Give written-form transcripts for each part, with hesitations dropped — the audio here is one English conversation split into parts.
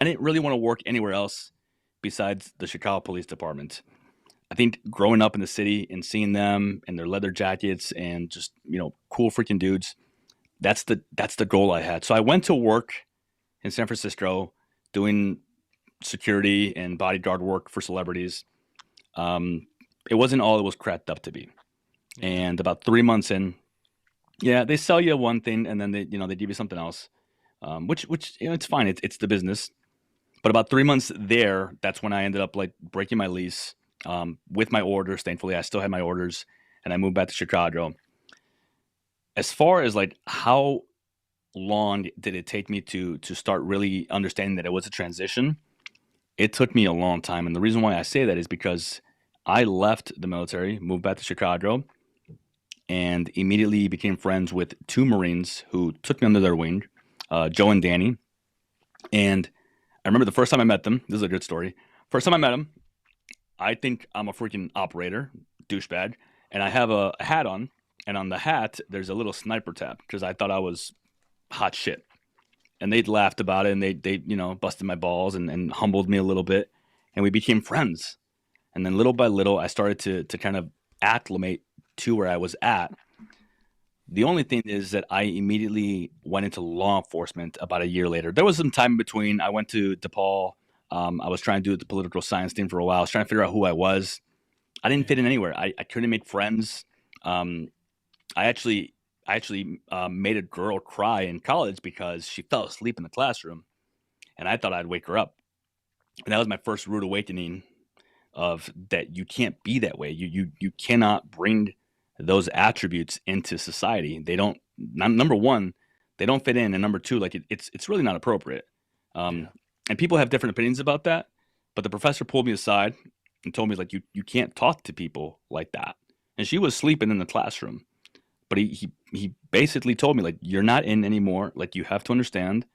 I didn't really want to work anywhere else besides the Chicago Police Department. I think growing up in the city and seeing them and their leather jackets and just, cool freaking dudes, that's the goal I had. So I went to work in San Francisco doing security and bodyguard work for celebrities. Um, it wasn't all it was cracked up to be. Yeah. And about 3 months in, yeah, they sell you one thing and then they give you something else, which it's fine. It's the business. But about 3 months there, that's when I ended up like breaking my lease with my orders. Thankfully, I still had my orders, and I moved back to Chicago. As far as like how long did it take me to start really understanding that it was a transition? It took me a long time, and the reason why I say that is because I left the military, moved back to Chicago, and immediately became friends with two Marines who took me under their wing, Joe and Danny. And I remember the first time I met them. This is a good story. First time I met them, I think I'm a freaking operator, douchebag, and I have a hat on, and on the hat there's a little sniper tab because I thought I was hot shit. And they laughed about it, and they busted my balls and humbled me a little bit, and we became friends. And then little by little, I started to kind of acclimate to where I was at. The only thing is that I immediately went into law enforcement about a year later. There was some time in between. I went to DePaul. I was trying to do the political science thing for a while. I was trying to figure out who I was. I didn't fit Yeah. in anywhere. I couldn't make friends. Um, I actually made a girl cry in college because she fell asleep in the classroom, and I thought I'd wake her up. And that was my first rude awakening of that you can't be that way. You cannot bring those attributes into society. They don't. Number one, they don't fit in, and number two, like it's really not appropriate. Um, Yeah. and people have different opinions about that. But the professor pulled me aside and told me like you can't talk to people like that. And she was sleeping in the classroom, but he basically told me like you're not in anymore. Like you have to understand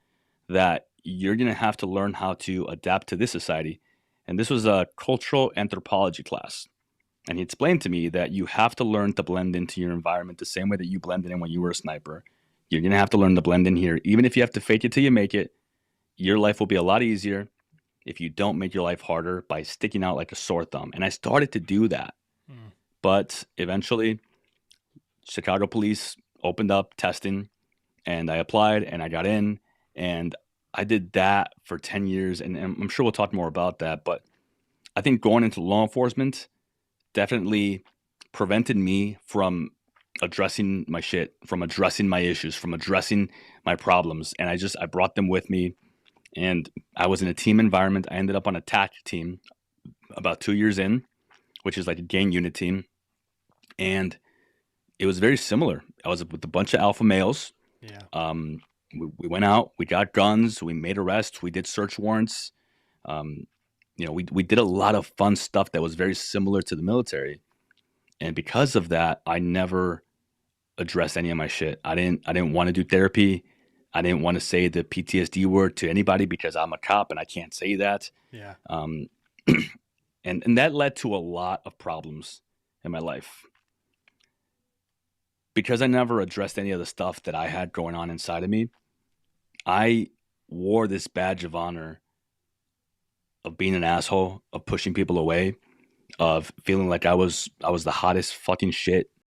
that you're gonna have to learn how to adapt to this society. And this was a cultural anthropology class. And he explained to me that you have to learn to blend into your environment the same way that you blended in when you were a sniper. You're gonna have to learn to blend in here. Even if you have to fake it till you make it, your life will be a lot easier if you don't make your life harder by sticking out like a sore thumb. And I started to do that. Mm. But eventually Chicago police opened up testing and I applied and I got in and I did that for 10 years and I'm sure we'll talk more about that, but I think going into law enforcement definitely prevented me from addressing my shit, from addressing my issues, from addressing my problems, and I brought them with me and I was in a team environment. I ended up on a TAC team about 2 years in, which is like a gang unit team, and it was very similar. I was with a bunch of alpha males. Yeah. Um, we went out, we got guns, we made arrests, we did search warrants. Um, we did a lot of fun stuff that was very similar to the military. And because of that, I never addressed any of my shit. I didn't want to do therapy. I didn't want to say the PTSD word to anybody because I'm a cop and I can't say that. Yeah. Um, and that led to a lot of problems in my life because I never addressed any of the stuff that I had going on inside of me. I wore this badge of honor of being an asshole, of pushing people away, of feeling like I was the hottest fucking shit